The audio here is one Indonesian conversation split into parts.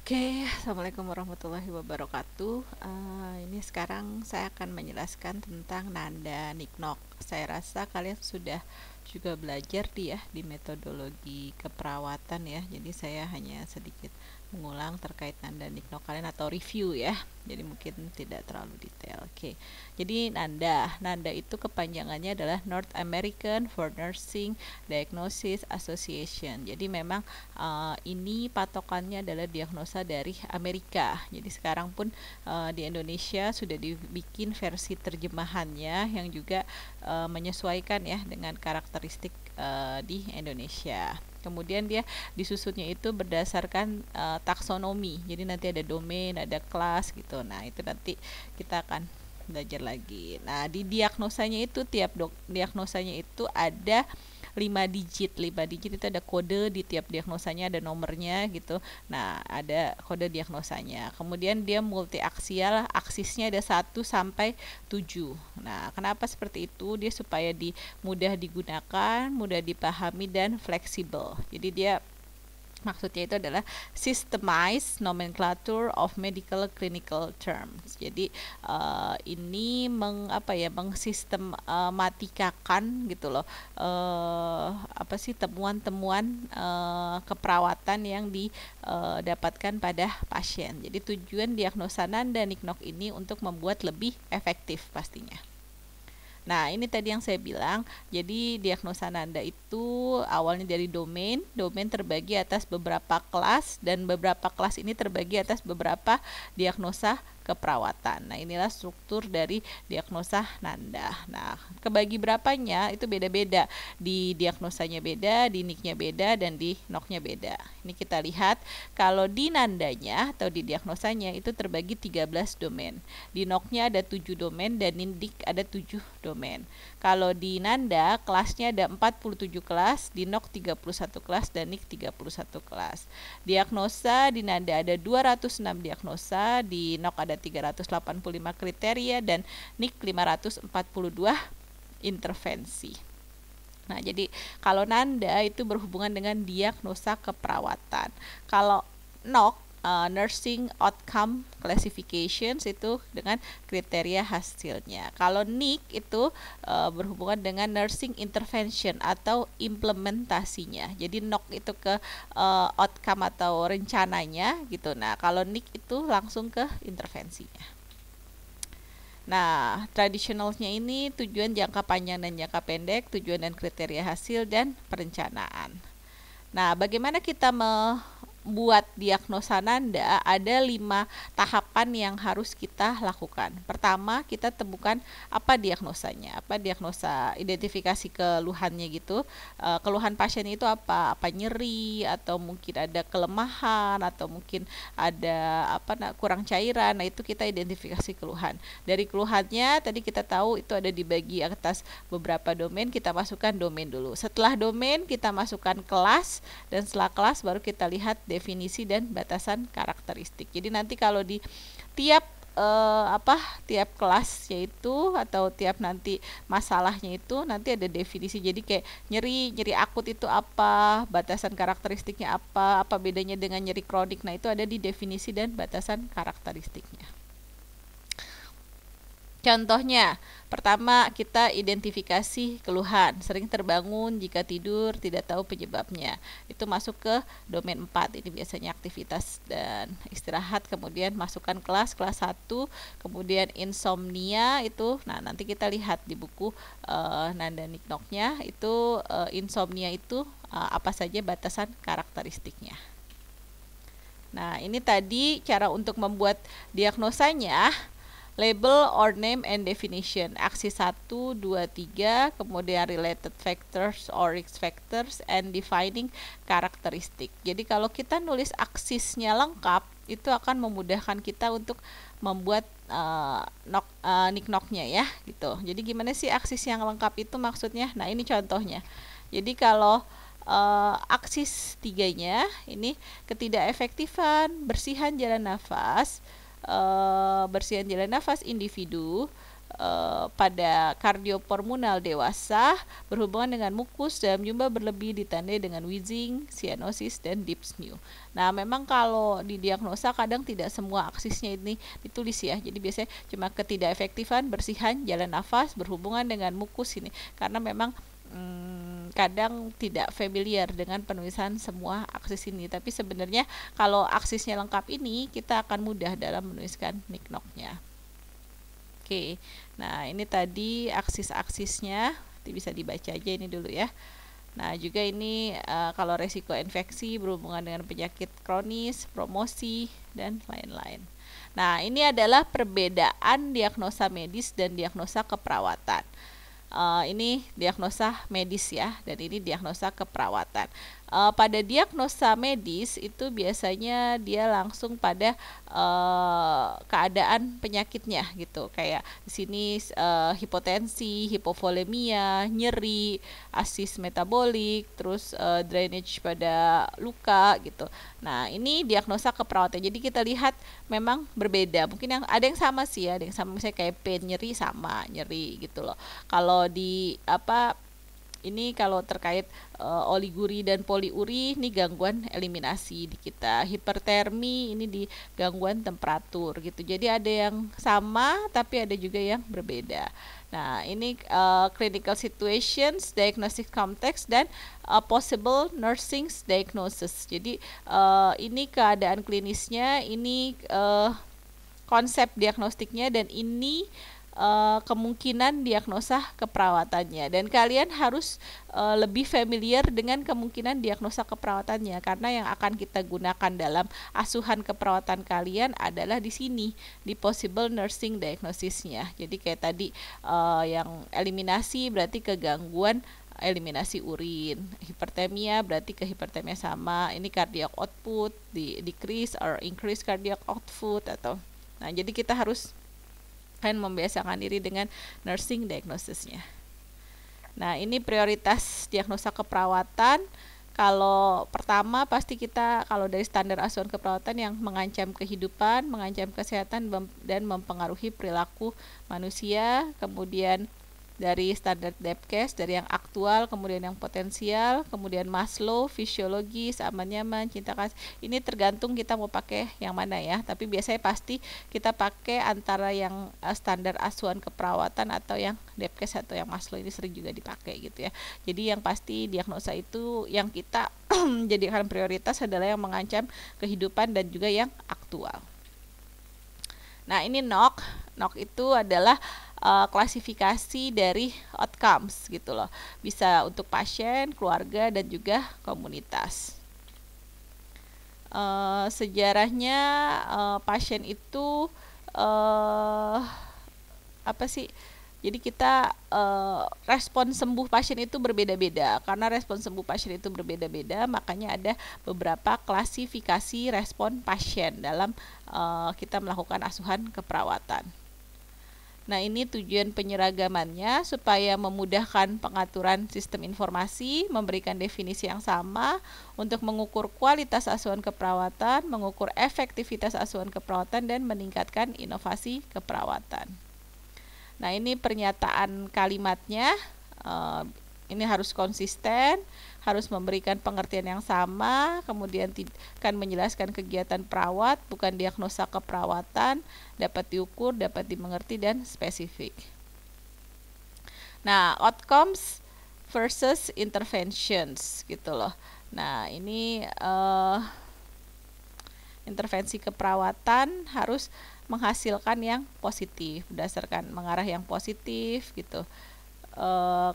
Oke, Assalamualaikum warahmatullahi wabarakatuh. Ini sekarang saya akan menjelaskan tentang nanda niknok. Saya rasa kalian sudah juga belajar di metodologi keperawatan ya. Jadi saya hanya sedikit mengulang terkait nanda niknok kalian atau review ya. Jadi mungkin tidak terlalu detail. Oke. Jadi nanda itu kepanjangannya adalah North American for Nursing Diagnosis Association. Jadi memang ini patokannya adalah diagnosa dari Amerika. Jadi sekarang pun di Indonesia sudah dibikin versi terjemahannya yang juga menyesuaikan ya dengan karakteristik di Indonesia. Kemudian dia disusunnya itu berdasarkan taksonomi. Jadi nanti ada domain, ada kelas gitu. Nah, itu nanti kita akan belajar lagi. Nah, di diagnosanya itu tiap diagnosanya itu ada 5 digit. 5 digit itu ada kode di tiap diagnosanya, ada nomornya gitu. Nah, ada kode diagnosanya. Kemudian dia multi aksial, aksisnya ada 1 sampai 7. Nah, kenapa seperti itu? Dia supaya mudah digunakan, mudah dipahami dan fleksibel. Jadi dia maksudnya itu adalah systemized nomenclature of medical clinical terms. Jadi ini mengsistemmatikakan gitu loh temuan-temuan keperawatan yang didapatkan pada pasien. Jadi tujuan diagnosa nanda niknok ini untuk membuat lebih efektif pastinya. Nah, ini tadi yang saya bilang, jadi diagnosa nanda itu awalnya dari domain terbagi atas beberapa kelas, dan beberapa kelas ini terbagi atas beberapa diagnosa keperawatan. Nah, inilah struktur dari diagnosa nanda. Nah, kebagi berapanya itu beda-beda. Di diagnosanya beda, di niknya beda, dan di noknya beda. Ini kita lihat, kalau di nandanya atau di diagnosanya itu terbagi 13 domain. Di noknya ada 7 domain dan di nik ada 7 domain. Kalau di nanda kelasnya ada 47 kelas, di nok 31 kelas, dan nik 31 kelas. Diagnosa di nanda ada 206 diagnosa, di nok ada 385 kriteria, dan nik 542 intervensi. Nah, jadi kalau nanda itu berhubungan dengan diagnosa keperawatan. Kalau nok Nursing Outcome Classifications itu dengan kriteria hasilnya. Kalau NIC itu berhubungan dengan Nursing Intervention atau implementasinya. Jadi NOC itu ke outcome atau rencananya gitu. Nah, kalau NIC itu langsung ke intervensinya. Nah, tradisionalnya ini tujuan jangka panjang dan jangka pendek, tujuan dan kriteria hasil, dan perencanaan. Nah, bagaimana kita membuat diagnosa nanda? Ada 5 tahapan yang harus kita lakukan. Pertama, kita temukan apa diagnosanya, apa diagnosa, identifikasi keluhannya gitu. Keluhan pasien itu apa nyeri, atau mungkin ada kelemahan, atau mungkin ada kurang cairan. Nah, itu kita identifikasi keluhan. Dari keluhannya tadi kita tahu itu ada dibagi atas beberapa domain, kita masukkan domain dulu. Setelah domain kita masukkan kelas, dan setelah kelas baru kita lihat definisi dan batasan karakteristik. Jadi nanti kalau di tiap tiap kelas yaitu atau tiap nanti masalahnya itu nanti ada definisi. Jadi kayak nyeri akut itu apa, batasan karakteristiknya apa bedanya dengan nyeri kronik. Nah, itu ada di definisi dan batasan karakteristiknya. Contohnya, pertama kita identifikasi keluhan, sering terbangun jika tidur, tidak tahu penyebabnya. Itu masuk ke domain 4, ini biasanya aktivitas dan istirahat. Kemudian masukkan kelas 1, kemudian insomnia itu, nah nanti kita lihat di buku nanda niknoknya itu insomnia itu apa saja batasan karakteristiknya. Nah, ini tadi cara untuk membuat diagnosanya. Label or name and definition. Aksis 1, 2, 3, kemudian related factors or risk factors, and defining karakteristik. Jadi kalau kita nulis aksisnya lengkap, itu akan memudahkan kita untuk membuat niknoknya ya gitu. Jadi gimana sih aksis yang lengkap itu maksudnya? Nah, ini contohnya. Jadi kalau aksis 3-nya ini ketidakefektifan bersihan jalan nafas individu pada kardiopulmonal dewasa berhubungan dengan mukus dalam jumlah berlebih ditandai dengan wheezing, cyanosis, dan dyspnea. Nah, memang kalau didiagnosa kadang tidak semua aksisnya ini ditulis ya. Jadi biasanya cuma ketidakefektifan bersihan jalan nafas berhubungan dengan mukus ini. Karena memang kadang tidak familiar dengan penulisan semua aksis ini, tapi sebenarnya kalau aksisnya lengkap ini kita akan mudah dalam menuliskan NIC-NOC-nya. Oke, nah ini tadi aksis-aksisnya, bisa dibaca aja ini dulu ya. Nah juga ini kalau resiko infeksi berhubungan dengan penyakit kronis, promosi, dan lain-lain. Nah ini adalah perbedaan diagnosa medis dan diagnosa keperawatan. Ini diagnosa medis ya, dan ini diagnosa keperawatan. Pada diagnosa medis itu biasanya dia langsung pada keadaan penyakitnya gitu, kayak di sini hipotensi, hipovolemia, nyeri, asis metabolik, terus drainage pada luka gitu. Nah ini diagnosa keperawatan. Jadi kita lihat memang berbeda. Mungkin yang ada yang sama sih ya, ada yang sama misalnya kayak pain, nyeri sama nyeri gitu loh. Kalau di ini kalau terkait oliguri dan poliuri ini gangguan eliminasi di kita. Hipertermi ini di gangguan temperatur gitu. Jadi ada yang sama tapi ada juga yang berbeda. Nah, ini clinical situations, diagnostic context, dan possible nursing diagnosis. Jadi ini keadaan klinisnya, ini konsep diagnostiknya, dan ini kemungkinan diagnosa keperawatannya, dan kalian harus lebih familiar dengan kemungkinan diagnosa keperawatannya, karena yang akan kita gunakan dalam asuhan keperawatan kalian adalah di sini, di possible nursing diagnosisnya. Jadi kayak tadi yang eliminasi berarti kegangguan eliminasi urin, hipertemia berarti ke hipertemia sama, ini cardiac output di decrease or increase cardiac output atau. Nah, jadi kita harus membiasakan diri dengan nursing diagnosisnya. Nah, ini prioritas diagnosa keperawatan. Kalau pertama pasti kita kalau dari standar asuhan keperawatan yang mengancam kehidupan, mengancam kesehatan, dan mempengaruhi perilaku manusia. Kemudian dari standar Debcast, dari yang aktual, kemudian yang potensial, kemudian Maslow, fisiologis, aman nyaman, cinta kasih. Ini tergantung kita mau pakai yang mana ya. Tapi biasanya pasti kita pakai antara yang standar asuhan keperawatan atau yang Debcast atau yang Maslow, ini sering juga dipakai gitu ya. Jadi yang pasti diagnosa itu yang kita jadikan prioritas adalah yang mengancam kehidupan dan juga yang aktual. Nah, ini NOC. NOC itu adalah klasifikasi dari outcomes gitu loh. Bisa untuk pasien, keluarga, dan juga komunitas. Sejarahnya pasien itu apa sih? Jadi kita respon sembuh pasien itu berbeda-beda. Karena respon sembuh pasien itu berbeda-beda, makanya ada beberapa klasifikasi respon pasien dalam kita melakukan asuhan keperawatan. Nah, ini tujuan penyeragamannya supaya memudahkan pengaturan sistem informasi, memberikan definisi yang sama untuk mengukur kualitas asuhan keperawatan, mengukur efektivitas asuhan keperawatan, dan meningkatkan inovasi keperawatan. Nah, ini pernyataan kalimatnya, ini harus konsisten, harus memberikan pengertian yang sama, kemudian akan menjelaskan kegiatan perawat, bukan diagnosa keperawatan, dapat diukur, dapat dimengerti, dan spesifik. Nah, outcomes versus interventions gitu loh. Nah, ini intervensi keperawatan harus menghasilkan yang positif, berdasarkan mengarah yang positif gitu.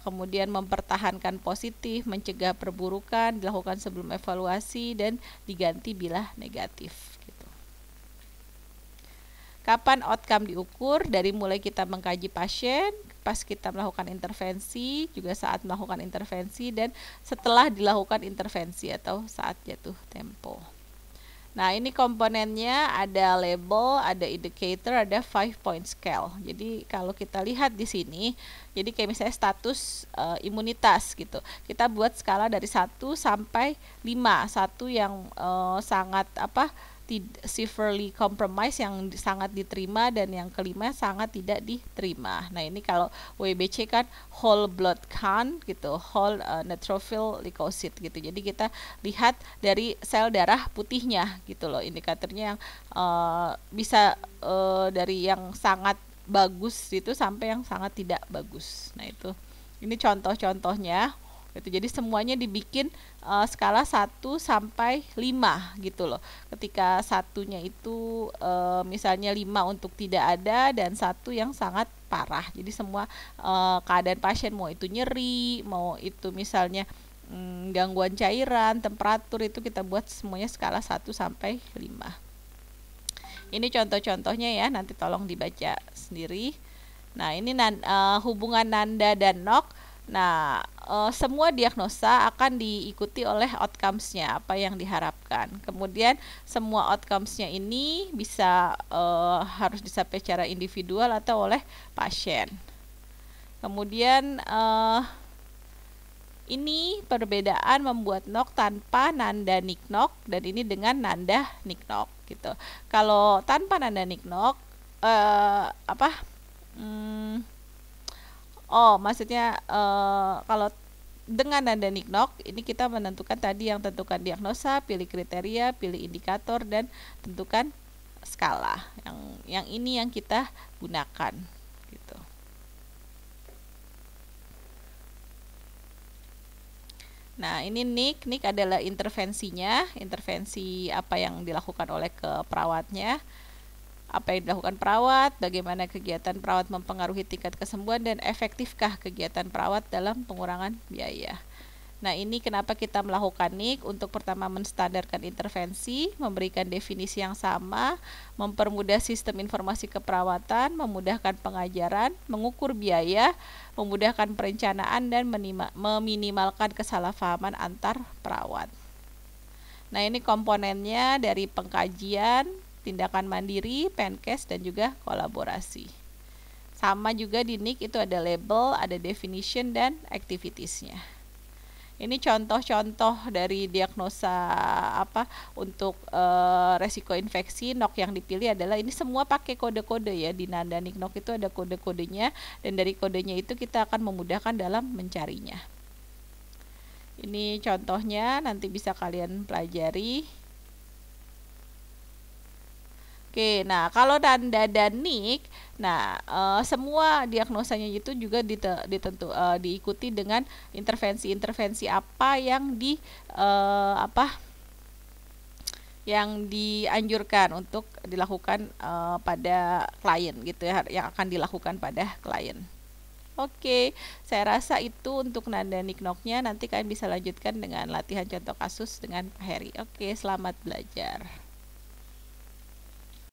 Kemudian mempertahankan positif, mencegah perburukan, dilakukan sebelum evaluasi, dan diganti bila negatif gitu. Kapan outcome diukur? Dari mulai kita mengkaji pasien, pas kita melakukan intervensi, juga saat melakukan intervensi, dan setelah dilakukan intervensi atau saat jatuh tempo. Nah, ini komponennya ada label, ada indicator, ada 5-point scale. Jadi kalau kita lihat di sini, jadi kayak misalnya status imunitas gitu. Kita buat skala dari 1 sampai 5. 1 yang sangat severely compromised yang sangat diterima, dan yang kelima sangat tidak diterima. Nah, ini kalau WBC kan whole blood count gitu, whole neutrophil leukocyte gitu. Jadi kita lihat dari sel darah putihnya gitu loh, indikatornya yang bisa dari yang sangat bagus itu sampai yang sangat tidak bagus. Nah, itu ini contoh-contohnya gitu. Jadi semuanya dibikin skala 1 sampai 5 gitu loh. Ketika satunya itu misalnya 5 untuk tidak ada dan 1 yang sangat parah. Jadi semua keadaan pasien, mau itu nyeri, mau itu misalnya gangguan cairan, temperatur, itu kita buat semuanya skala 1 sampai 5. Ini contoh-contohnya ya, nanti tolong dibaca sendiri. Nah, ini hubungan nanda dan nok. Nah, semua diagnosa akan diikuti oleh outcomes-nya, apa yang diharapkan. Kemudian semua outcomes-nya ini bisa harus dicapai secara individual atau oleh pasien. Kemudian ini perbedaan membuat nok tanpa nanda niknok dan ini dengan nanda niknok gitu. Kalau tanpa nanda niknok maksudnya kalau dengan nanda niknok ini kita menentukan tadi yang tentukan diagnosa, pilih kriteria, pilih indikator, dan tentukan skala. Yang ini yang kita gunakan gitu. Nah, ini NIC adalah intervensinya, intervensi apa yang dilakukan oleh keperawatnya. Apa yang dilakukan perawat, bagaimana kegiatan perawat mempengaruhi tingkat kesembuhan, dan efektifkah kegiatan perawat dalam pengurangan biaya. Nah, ini kenapa kita melakukan NIC, untuk pertama menstandarkan intervensi, memberikan definisi yang sama, mempermudah sistem informasi keperawatan, memudahkan pengajaran, mengukur biaya, memudahkan perencanaan, dan meminimalkan kesalahpahaman antar perawat. Nah, ini komponennya dari pengkajian, tindakan mandiri, penkes, dan juga kolaborasi. Sama juga di NIC itu ada label, ada definition, dan activitiesnya. Ini contoh-contoh dari diagnosa untuk resiko infeksi. NOK yang dipilih adalah ini semua pakai kode-kode ya. Di nanda niknok itu ada kode-kodenya, dan dari kodenya itu kita akan memudahkan dalam mencarinya. Ini contohnya, nanti bisa kalian pelajari. Oke, nah kalau nanda dan NIC, nah semua diagnosanya itu juga diikuti dengan intervensi-intervensi apa yang yang dianjurkan untuk dilakukan pada klien gitu ya, yang akan dilakukan pada klien. Oke, saya rasa itu untuk nanda niknoknya. Nanti kalian bisa lanjutkan dengan latihan contoh kasus dengan Pak Heri. Oke, selamat belajar.